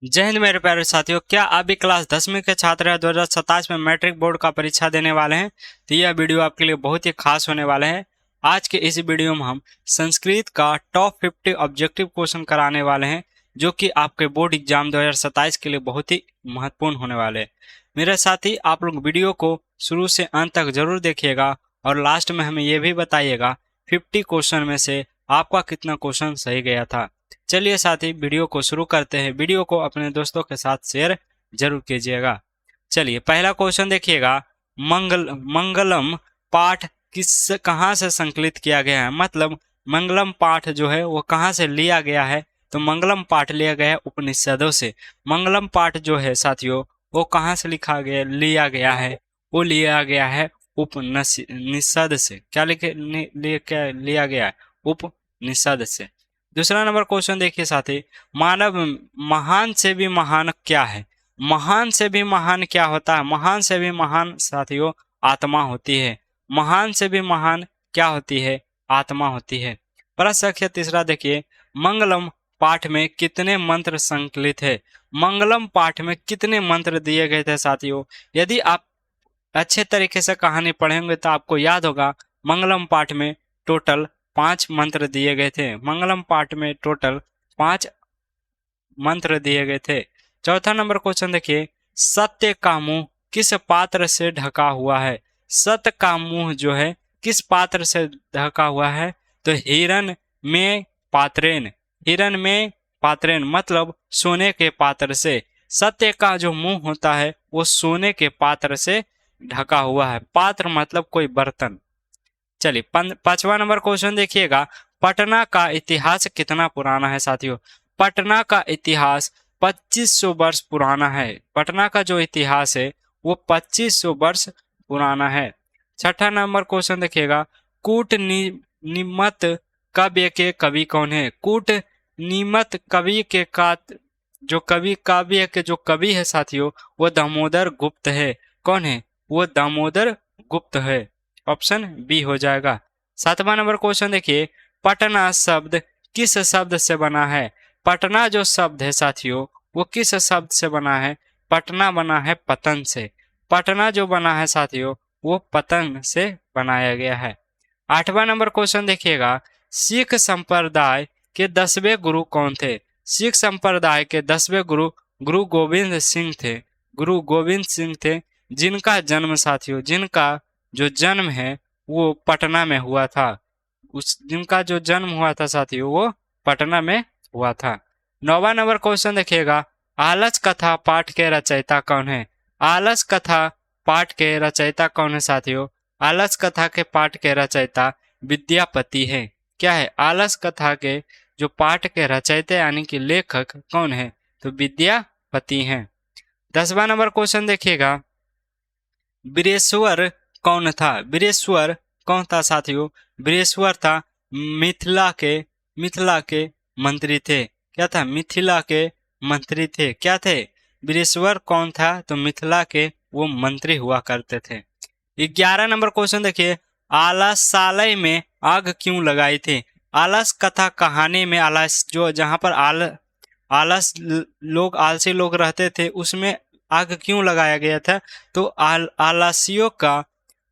जय हिंद मेरे प्यारे साथियों, क्या आप भी क्लास 10वीं के छात्र हैं? 2027 में मैट्रिक बोर्ड का परीक्षा देने वाले हैं तो यह वीडियो आपके लिए बहुत ही खास होने वाला है। आज के इस वीडियो में हम संस्कृत का टॉप 50 ऑब्जेक्टिव क्वेश्चन कराने वाले हैं जो कि आपके बोर्ड एग्जाम 2027 के लिए बहुत ही महत्वपूर्ण होने वाले हैं। मेरे साथी, आप लोग वीडियो को शुरू से अंत तक जरूर देखिएगा और लास्ट में हमें यह भी बताइएगा 50 क्वेश्चन में से आपका कितना क्वेश्चन सही गया था। चलिए साथी, वीडियो को शुरू करते हैं। वीडियो को अपने दोस्तों के साथ शेयर जरूर कीजिएगा। चलिए, पहला क्वेश्चन देखिएगा। मंगलम पाठ कहाँ से संकलित किया गया है? मतलब मंगलम पाठ जो है वो कहाँ से लिया गया है? तो मंगलम पाठ लिया गया है उपनिषदों से। मंगलम पाठ जो है साथियों वो कहाँ से लिया गया है? वो लिया गया है उपनिषद से। क्या लिया गया है? उपनिषद से। दूसरा नंबर क्वेश्चन देखिए साथी। मानव महान से भी महान क्या है? महान से भी महान क्या होता है? महान से भी महान साथियों आत्मा होती है। महान से भी महान क्या होती है? आत्मा होती है। प्रश्न संख्या तीसरा देखिए। मंगलम पाठ में कितने मंत्र संकलित है? मंगलम पाठ में कितने मंत्र दिए गए थे साथियों? यदि आप अच्छे तरीके से कहानी पढ़ेंगे तो आपको याद होगा मंगलम पाठ में टोटल 5 मंत्र दिए गए थे। मंगलम पाठ में टोटल 5 मंत्र दिए गए थे। चौथा नंबर क्वेश्चन देखिए। सत्य का मुंह किस पात्र से ढका हुआ है? सत्य का मुंह जो है किस पात्र से ढका हुआ है? तो हिरण में पात्रेन। हिरण में पात्रेन मतलब सोने के पात्र से। सत्य का जो मुंह होता है वो सोने के पात्र से ढका हुआ है। पात्र मतलब कोई बर्तन। चलिए, पांचवा नंबर क्वेश्चन देखिएगा। पटना का इतिहास कितना पुराना है साथियों? पटना का इतिहास 2500 वर्ष पुराना है। पटना का जो इतिहास है वो 2500 वर्ष पुराना है। छठा नंबर क्वेश्चन देखिएगा। कूटनीमत काव्य के कवि कौन है? कूटनीमत कवि के जो कवि काव्य के जो कवि है साथियों वो दामोदर गुप्त है। कौन है? वो दामोदर गुप्त है। ऑप्शन बी हो जाएगा। सातवां नंबर क्वेश्चन देखिए। पटना शब्द किस शब्द से बना है? पटना जो शब्द है साथियों वो किस शब्द से बना है? पटना बना है पतन से। पटना जो बना है साथियों वो पतन से बनाया गया है। आठवां नंबर क्वेश्चन देखिएगा। सिख संप्रदाय के 10वें गुरु कौन थे? सिख संप्रदाय के 10वें गुरु गुरु गोविंद सिंह थे। गुरु गोविंद सिंह थे जिनका जन्म साथियों जिनका जो जन्म है वो पटना में हुआ था। जिनका जो जन्म हुआ था साथियों वो पटना में हुआ था। 9वां नंबर क्वेश्चन देखिएगा। आलस कथा पाठ के रचयिता कौन है? आलस कथा पाठ के रचयिता कौन है साथियों? आलस कथा के पाठ के रचयिता विद्यापति है। क्या है? आलस कथा के जो पाठ के रचयिता यानी कि लेखक कौन है? तो विद्यापति हैं। 10वां नंबर क्वेश्चन देखिएगा। वीरेश्वर कौन था? वीरेश्वर कौन था साथियों? वीरेश्वर था मिथिला के मंत्री थे। क्या था? मिथिला के मंत्री थे। क्या थे? वीरेश्वर कौन था? तो मिथिला के वो मंत्री हुआ करते थे। 11 नंबर क्वेश्चन देखिए। आलसालय में आग क्यों लगाई थी? आलस कथा कहानी में आलस जो जहां पर आलसी लोग रहते थे उसमें आग क्यों लगाया गया था? तो आलसियों का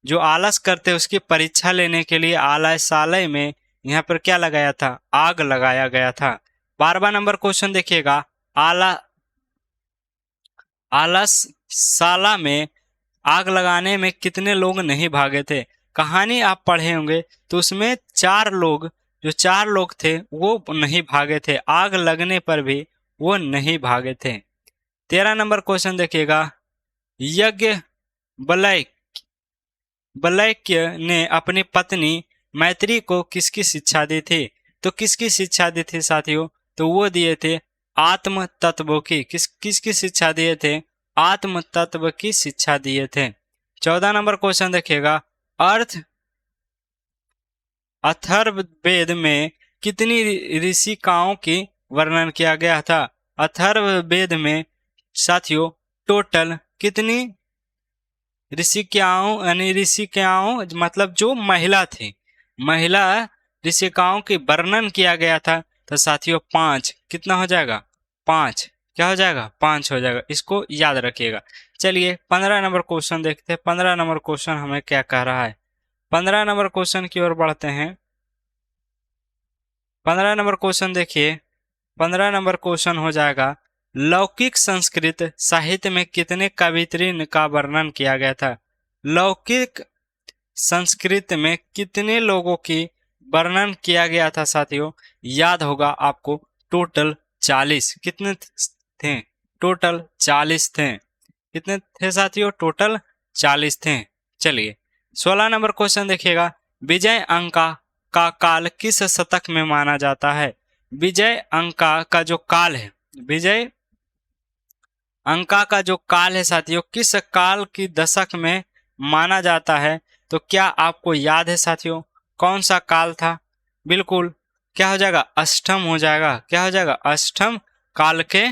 जो आलस करते उसकी परीक्षा लेने के लिए आलसालय में यहाँ पर क्या लगाया था? आग लगाया गया था। 12वां नंबर क्वेश्चन देखिएगा। आलसशाला में आग लगाने में कितने लोग नहीं भागे थे? कहानी आप पढ़े होंगे तो उसमें 4 लोग थे वो नहीं भागे थे। आग लगने पर भी वो नहीं भागे थे। 13 नंबर क्वेश्चन देखिएगा। यज्ञ बलैक्य ने अपनी पत्नी मैत्री को किसकी शिक्षा दी थी? तो किसकी शिक्षा दी थी साथियों? तो वो दिए थे आत्म तत्व की। किसकी शिक्षा दिए थे? आत्म तत्व की शिक्षा दिए थे। 14 नंबर क्वेश्चन देखिएगा। अथर्ववेद में कितनी ऋषिकाओं की वर्णन किया गया था? अथर्ववेद में साथियों टोटल कितनी ऋषिकाओं मतलब जो महिला थी, महिला ऋषिकाओं की वर्णन किया गया था। तो साथियों 5 कितना हो जाएगा? 5। क्या हो जाएगा, 5 हो जाएगा। इसको याद रखिएगा। चलिए 15 नंबर क्वेश्चन देखते हैं। 15 नंबर क्वेश्चन हमें क्या कह रहा है। 15 नंबर क्वेश्चन की ओर बढ़ते हैं। 15 नंबर क्वेश्चन देखिए। 15 नंबर क्वेश्चन हो जाएगा, लौकिक संस्कृत साहित्य में कितने कवियत्री का वर्णन किया गया था। लौकिक संस्कृत में कितने लोगों की वर्णन किया गया था साथियों, याद होगा आपको, टोटल 40। कितने थे, टोटल 40 थे। कितने थे साथियों, टोटल 40 थे। चलिए 16 नंबर क्वेश्चन देखिएगा, विजय अंका का काल किस शतक में माना जाता है। विजय अंका का जो काल है, विजय अंका का जो काल है साथियों, किस काल की दशक में माना जाता है। तो क्या आपको याद है साथियों, कौन सा काल था। बिल्कुल क्या हो जाएगा, अष्टम हो जाएगा। क्या हो जाएगा, अष्टम काल के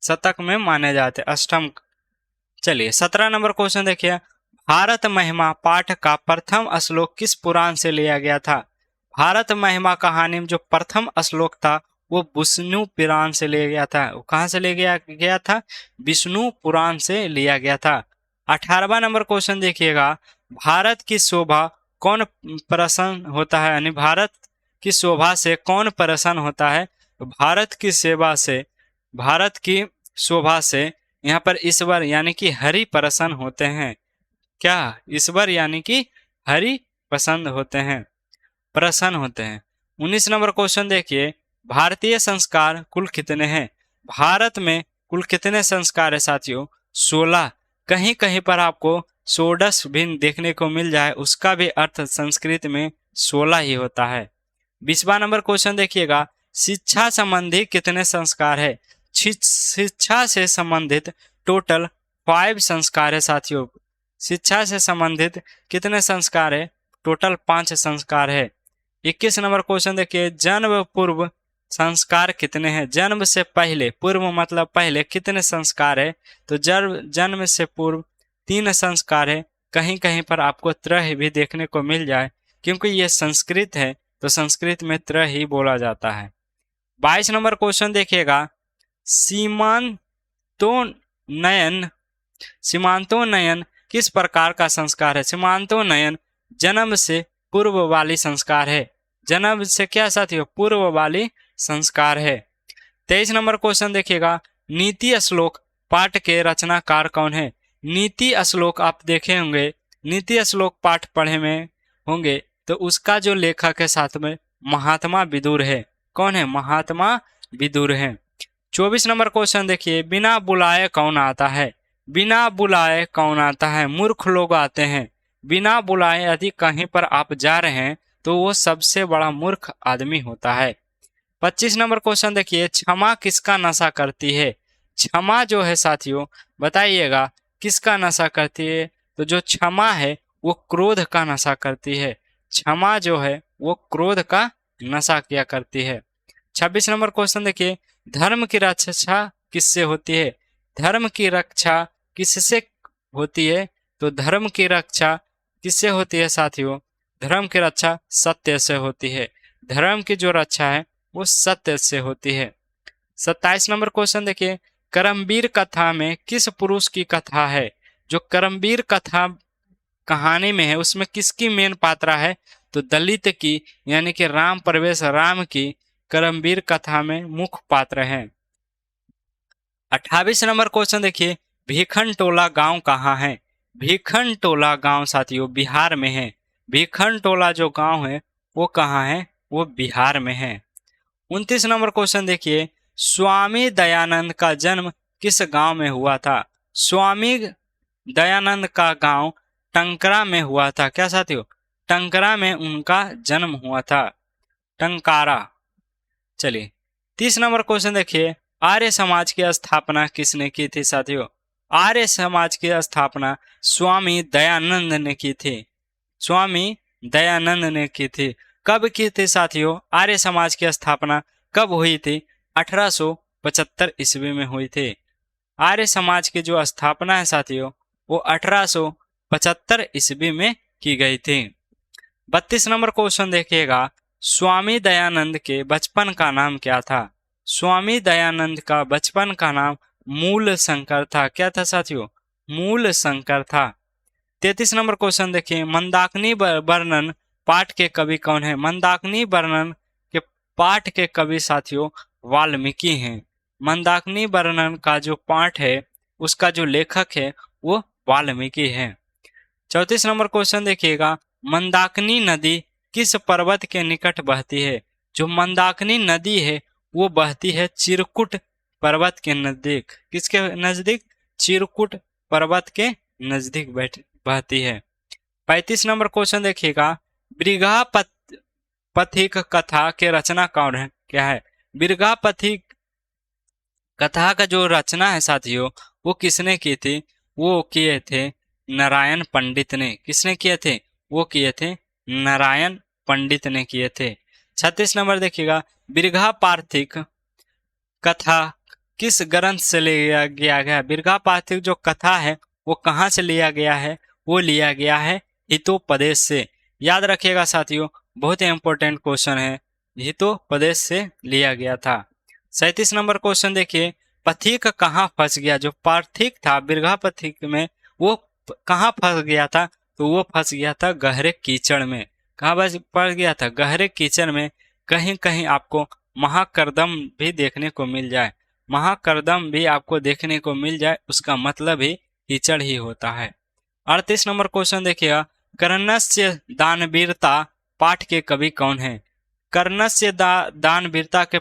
शतक में माने जाते, अष्टम। चलिए 17 नंबर क्वेश्चन देखिए, भारत महिमा पाठ का प्रथम श्लोक किस पुराण से लिया गया था। भारत महिमा कहानी में जो प्रथम श्लोक था वो विष्णु पुराण से लिया गया था। वो कहाँ से लिया गया था, विष्णु पुराण से लिया गया था। 18वां नंबर क्वेश्चन देखिएगा, भारत की शोभा कौन प्रसन्न होता है, यानी भारत की शोभा से कौन प्रसन्न होता है। भारत की सेवा से, भारत की शोभा से यहाँ पर ईश्वर यानी कि हरि प्रसन्न होते हैं। क्या, ईश्वर यानी कि हरि पसंद होते हैं, प्रसन्न होते हैं। 19 नंबर क्वेश्चन देखिए, भारतीय संस्कार कुल कितने हैं। भारत में कुल कितने संस्कार है साथियों, 16। कहीं कहीं पर आपको षोडश भी देखने को मिल जाए, उसका भी अर्थ संस्कृत में 16 ही होता है। 20वां नंबर क्वेश्चन देखिएगा, शिक्षा संबंधी कितने संस्कार है। शिक्षा से संबंधित टोटल 5 संस्कार है साथियों। शिक्षा से संबंधित कितने संस्कार है, टोटल 5 संस्कार है। 21 नंबर क्वेश्चन देखिए, जन्म पूर्व संस्कार कितने हैं। जन्म से पहले, पूर्व मतलब पहले, कितने संस्कार है। तो जन्म से पूर्व 3 संस्कार है। कहीं कहीं पर आपको त्रय भी देखने को मिल जाए, क्योंकि ये संस्कृत है तो संस्कृत में त्रय ही बोला जाता है। 22 नंबर क्वेश्चन देखिएगा, सीमांतोन्नयन, सीमांतोन्नयन किस प्रकार का संस्कार है। सीमांतोन्नयन जन्म से पूर्व वाली संस्कार है। जन्म से क्या साथियों, पूर्व वाली संस्कार है। 23 नंबर क्वेश्चन देखिएगा, नीति श्लोक पाठ के रचनाकार कौन है। नीति श्लोक आप देखे होंगे, नीति श्लोक पाठ पढ़े में होंगे, तो उसका जो लेखक है साथ में महात्मा विदुर है। कौन है, महात्मा विदुर है। 24 नंबर क्वेश्चन देखिए, बिना बुलाए कौन आता है। बिना बुलाए कौन आता है, मूर्ख लोग आते हैं। बिना बुलाए यदि कहीं पर आप जा रहे हैं तो वो सबसे बड़ा मूर्ख आदमी होता है। 25 नंबर क्वेश्चन देखिए, क्षमा किसका नशा करती है। क्षमा जो है साथियों, बताइएगा किसका नशा करती है। तो जो क्षमा है वो क्रोध का नशा करती है। क्षमा जो है वो क्रोध का नशा किया करती है। 26 नंबर क्वेश्चन देखिए, धर्म की रक्षा किससे होती है। धर्म की रक्षा किससे होती है। तो धर्म की रक्षा किससे होती है साथियों, धर्म की रक्षा सत्य से होती है। धर्म की जो रक्षा है वो सत्य से होती है। 27 नंबर क्वेश्चन देखिए, करमवीर कथा में किस पुरुष की कथा है। जो करमवीर कथा कहानी में है उसमें किसकी मेन पात्रा है। तो दलित की, यानी कि राम प्रवेश राम की करमवीर कथा में मुख्य पात्र है। 28 नंबर क्वेश्चन देखिए, भीखन टोला गांव कहाँ है। भीखन टोला गांव साथियों बिहार में है। भीखन टोला जो गांव है वो कहाँ है, वो बिहार में है। 29 नंबर क्वेश्चन देखिए, स्वामी दयानंद का जन्म किस गांव में हुआ था। स्वामी दयानंद का गांव टंकरा में हुआ था। क्या साथियों, टंकरा में उनका जन्म हुआ था, टंकारा। चलिए 30 नंबर क्वेश्चन देखिए, आर्य समाज की स्थापना किसने की थी साथियों। आर्य समाज की स्थापना स्वामी दयानंद ने की थी। स्वामी दयानंद ने की थी। कब की थी साथियों, आर्य समाज की स्थापना कब हुई थी, 1875 ईस्वी में हुई थी। आर्य समाज की जो स्थापना है साथियों वो 1875 ईस्वी में की गई थी। 32 नंबर क्वेश्चन देखिएगा, स्वामी दयानंद के बचपन का नाम क्या था। स्वामी दयानंद का बचपन का नाम मूल शंकर था। क्या था साथियों? मूल शंकर था। 33 नंबर क्वेश्चन देखिए, मंदाकिनी वर्णन पाठ के कवि कौन है? मंदाकिनी वर्णन के पाठ के कवि साथियों वाल्मीकि हैं। मंदाकिनी वर्णन का जो पाठ है उसका जो लेखक है वो वाल्मीकि है। 34 नंबर क्वेश्चन देखिएगा, मंदाकिनी नदी किस पर्वत के निकट बहती है? जो मंदाकिनी नदी है वो बहती है चिरकुट पर्वत के नजदीक। किसके नजदीक? चिरकुट पर्वत के नजदीक बहती है। 35 नंबर क्वेश्चन देखिएगा, बिरगा पथिक कथा के रचना कौन है? क्या है? बिरगा पथिक कथा का जो रचना है साथियों वो किसने की थी? वो किए थे नारायण पंडित ने। किसने किए थे? वो किए थे नारायण पंडित ने किए थे। 36 नंबर देखिएगा, बिरगा पार्थिक कथा किस ग्रंथ से लिया गया? बिरगा पार्थिक जो कथा है वो कहाँ से लिया गया है? वो लिया गया है हितोपदेश से। याद रखिएगा साथियों, बहुत ही इंपॉर्टेंट क्वेश्चन है, हितोपदेश से लिया गया था। 37 नंबर क्वेश्चन देखिए, पथिक कहाँ फंस गया? जो पार्थिक था बिरगा पथिक में वो कहाँ फंस गया था? तो वो फंस गया था गहरे कीचड़ में। कहाँ बस पड़ गया था? गहरे कीचड़ में। कहीं कहीं आपको महाकर्दम भी देखने को मिल जाए, महाकर्दम भी आपको देखने को मिल जाए, उसका मतलब ही कीचड़ ही होता है। 38 नंबर क्वेश्चन देखिएगा, कर्णस्य दानवीरता पाठ के कवि कौन है? कर्णस्य दानवीरता के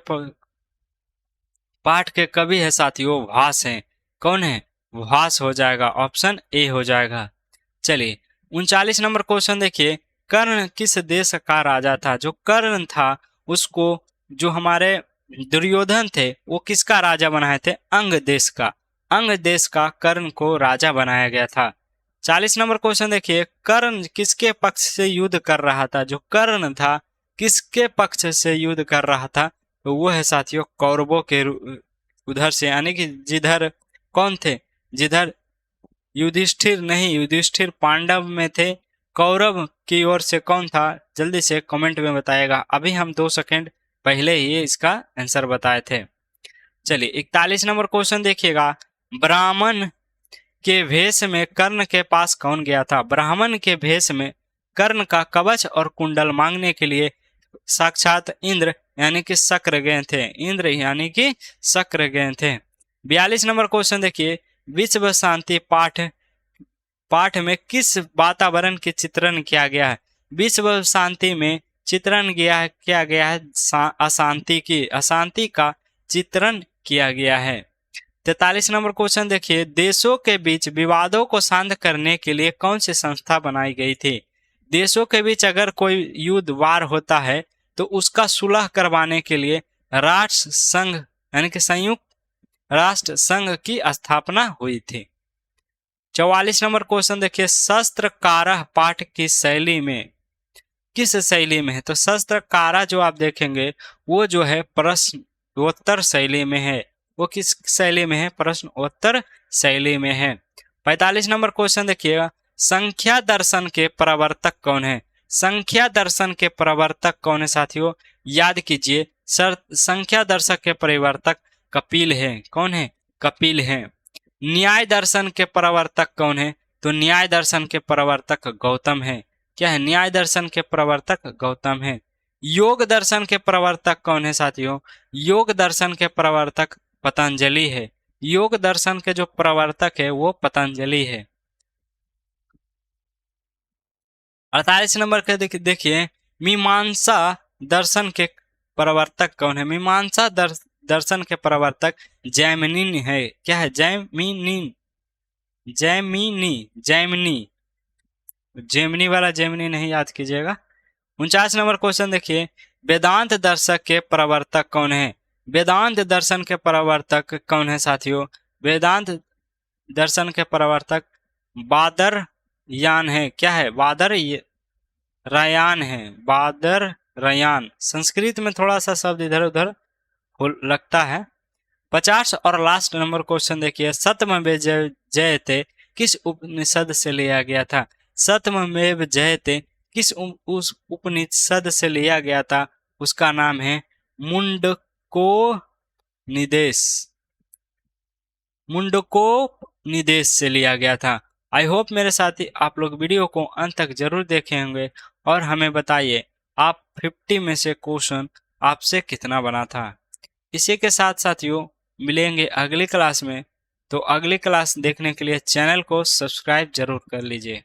पाठ के कवि है साथियों भास हैं। कौन है? भास हो जाएगा, ऑप्शन ए हो जाएगा। चलिए 39 नंबर क्वेश्चन देखिए, कर्ण किस देश का राजा था? जो कर्ण था उसको जो हमारे दुर्योधन थे वो किसका राजा बनाए थे? अंग देश का। अंग देश का कर्ण को राजा बनाया गया था। 40 नंबर क्वेश्चन देखिए, कर्ण किसके पक्ष से युद्ध कर रहा था? जो कर्ण था किसके पक्ष से युद्ध कर रहा था? तो वो है साथियों कौरवों के उधर से, यानी कि जिधर कौन थे? जिधर युधिष्ठिर नहीं, युधिष्ठिर पांडव में थे। कौरव की ओर से कौन था? जल्दी से कमेंट में बताएगा। अभी हम 2 सेकंड पहले ही इसका आंसर बताए थे। चलिए 41 नंबर क्वेश्चन देखिएगा, ब्राह्मण के भेष में कर्ण के पास कौन गया था? ब्राह्मण के भेष में कर्ण का कवच और कुंडल मांगने के लिए साक्षात इंद्र यानी कि शक्र गए थे। इंद्र यानी कि शक्र गए थे। 42 नंबर क्वेश्चन देखिए, विश्व शांति पाठ में किस वातावरण के चित्रण किया गया है? विश्व शांति में चित्रण किया गया है अशांति का चित्रण किया गया है। 43 नंबर क्वेश्चन देखिए, देशों के बीच विवादों को शांत करने के लिए कौन सी संस्था बनाई गई थी? देशों के बीच अगर कोई युद्ध वार होता है तो उसका सुलह करवाने के लिए राष्ट्र संघ यानी कि संयुक्त राष्ट्र संघ की स्थापना हुई थी। 44 नंबर क्वेश्चन देखिए, शस्त्रकारः पाठ की शैली में किस शैली में है? तो शस्त्रकारः जो आप देखेंगे वो जो है प्रश्नोत्तर शैली में है। वो किस शैली में है? प्रश्नोत्तर शैली में है। 45 नंबर क्वेश्चन देखिएगा, संख्या दर्शन के प्रवर्तक कौन है? संख्या दर्शन के प्रवर्तक कौन है साथियों? याद कीजिए, संख्या दर्शक के प्रवर्तक कपिल है। कौन है? कपिल है। न्याय दर्शन के प्रवर्तक कौन है? तो न्याय दर्शन के प्रवर्तक गौतम है। क्या है? न्याय दर्शन के प्रवर्तक गौतम है। योग दर्शन के प्रवर्तक कौन है साथियों? योग दर्शन के प्रवर्तक पतंजलि है। योग दर्शन के जो प्रवर्तक है वो पतंजलि है। 48 नंबर के देखिए, मीमांसा दर्शन के प्रवर्तक कौन है? मीमांसा दर्शन के प्रवर्तक जैमिनी है। क्या है? जैमिनी जैमिनी वाला जैमिनी नहीं याद कीजिएगा। 49 नंबर क्वेश्चन देखिए, वेदांत दर्शक के प्रवर्तक कौन है? वेदांत दर्शन के प्रवर्तक कौन है साथियों? वेदांत दर्शन के प्रवर्तक बादरयान है। क्या है? रयान है। बादरयान। संस्कृत में थोड़ा सा शब्द इधर उधर लगता है। 50 और लास्ट नंबर क्वेश्चन देखिए, सत्यमेव जयते किस उपनिषद से लिया गया था? सत्यमेव जयते किस उस उपनिषद से लिया गया था? उसका नाम है मुंडको निदेश, मुंडकोपनिदेश से लिया गया था। आई होप मेरे साथी आप लोग वीडियो को अंत तक जरूर देखे होंगे और हमें बताइए आप 50 में से क्वेश्चन आपसे कितना बना था। इसी के साथ साथियों मिलेंगे अगली क्लास में, तो अगली क्लास देखने के लिए चैनल को सब्सक्राइब जरूर कर लीजिए।